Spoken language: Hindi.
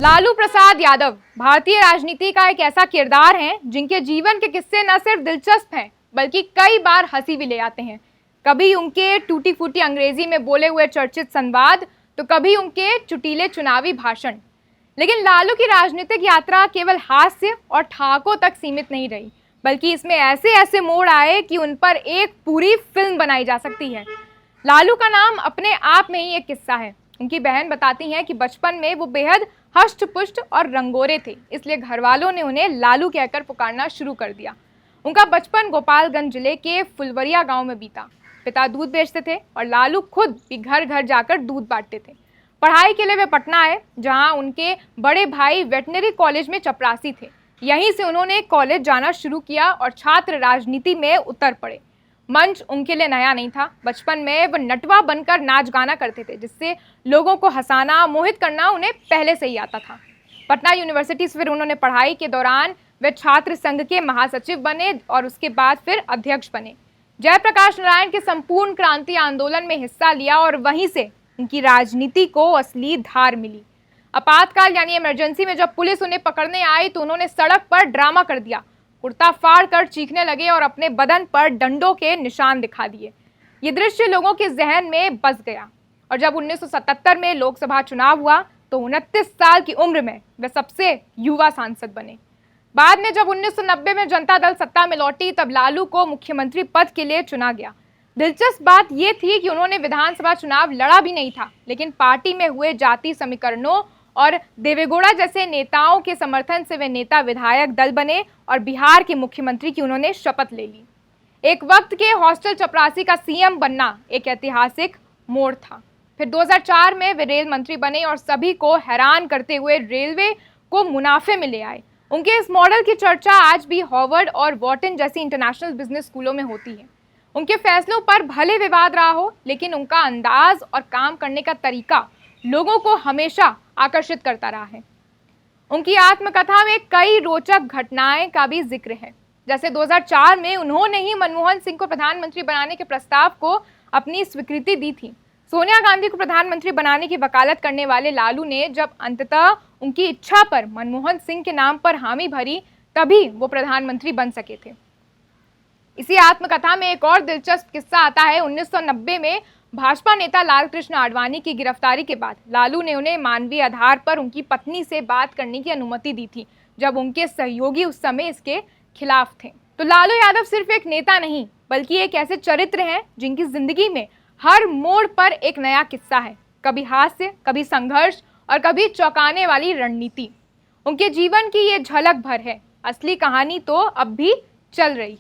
लालू प्रसाद यादव भारतीय राजनीति का एक ऐसा किरदार है जिनके जीवन के किस्से न सिर्फ दिलचस्प हैं बल्कि कई बार हंसी भी ले आते हैं। कभी उनके टूटी फूटी अंग्रेजी में बोले हुए चर्चित संवाद तो कभी उनके चुटीले चुनावी भाषण। लेकिन लालू की राजनीतिक यात्रा केवल हास्य और ठहाकों तक सीमित नहीं रही, बल्कि इसमें ऐसे ऐसे मोड़ आए कि उन पर एक पूरी फिल्म बनाई जा सकती है। लालू का नाम अपने आप में ही एक किस्सा है। उनकी बहन बताती हैं कि बचपन में वो बेहद हष्ट पुष्ट और रंगोरे थे, इसलिए घर वालों ने उन्हें लालू कहकर पुकारना शुरू कर दिया। उनका बचपन गोपालगंज जिले के फुलवरिया गांव में बीता। पिता दूध बेचते थे और लालू खुद भी घर घर जाकर दूध बांटते थे। पढ़ाई के लिए वे पटना आए, जहां उनके बड़े भाई वेटनरी कॉलेज में चपरासी थे। यहीं से उन्होंने कॉलेज जाना शुरू किया और छात्र राजनीति में उतर पड़े। मंच उनके लिए नया नहीं था। बचपन में वो नटवा बनकर नाच गाना करते थे, जिससे लोगों को हंसाना, मोहित करना उन्हें पहले से ही आता था। पटना यूनिवर्सिटी से फिर उन्होंने पढ़ाई के दौरान वे छात्र संघ के महासचिव बने और उसके बाद फिर अध्यक्ष बने। जयप्रकाश नारायण के संपूर्ण क्रांति आंदोलन में हिस्सा लिया और वहीं से उनकी राजनीति को असली धार मिली। आपातकाल यानी इमरजेंसी में जब पुलिस उन्हें पकड़ने आई तो उन्होंने सड़क पर ड्रामा कर दिया। कुर्ता फाड़ कर चीखने लगे और अपने बदन पर डंडों के निशान दिखा दिए। ये दृश्य लोगों के जहन में बस गया और जब 1977 में लोकसभा चुनाव हुआ तो 29 साल की उम्र में वे सबसे युवा सांसद बने। बाद में जब 1990 में जनता दल सत्ता में लौटी तब लालू को मुख्यमंत्री पद के लिए चुना गया। दिलचस्प बात यह थी कि उन्होंने विधानसभा चुनाव लड़ा भी नहीं था, लेकिन पार्टी में हुए जाति समीकरणों और देवेगौड़ा जैसे नेताओं के समर्थन से वे नेता विधायक दल बने और बिहार के मुख्यमंत्री की उन्होंने शपथ ले ली। एक वक्त के हॉस्टल चपरासी का सीएम बनना एक ऐतिहासिक मोड़ था। फिर 2004 में वे रेल मंत्री बने और सभी को हैरान करते हुए रेलवे को मुनाफे में ले आए। उनके इस मॉडल की चर्चा आज भी हार्वर्ड और वॉर्टन जैसी इंटरनेशनल बिजनेस स्कूलों में होती है। उनके फैसलों पर भले विवाद रहा हो, लेकिन उनका अंदाज और काम करने का तरीका लोगों को हमेशा आकर्षित करता रहा है। उनकी आत्मकथा में कई रोचक घटनाएं का भी जिक्र है। जैसे 2004 में उन्होंने ही मनमोहन सिंह को प्रधानमंत्री बनाने के प्रस्ताव को अपनी स्वीकृति दी थी। सोनिया गांधी को प्रधानमंत्री बनाने की वकालत करने वाले लालू ने जब अंततः उनकी इच्छा पर मनमोहन सिंह के नाम पर हामी भरी, तभी वो प्रधानमंत्री बन सके थे। इसी आत्मकथा में एक और दिलचस्प किस्सा आता है। 1990 में भाजपा नेता लालकृष्ण आडवाणी की गिरफ्तारी के बाद लालू ने उन्हें मानवीय आधार पर उनकी पत्नी से बात करने की अनुमति दी थी, जब उनके सहयोगी उस समय इसके खिलाफ थे। तो लालू यादव सिर्फ एक नेता नहीं, बल्कि एक ऐसे चरित्र हैं जिनकी जिंदगी में हर मोड़ पर एक नया किस्सा है। कभी हास्य, कभी संघर्ष और कभी चौंकाने वाली रणनीति। उनके जीवन की ये झलक भर है। असली कहानी तो अब भी चल रही है।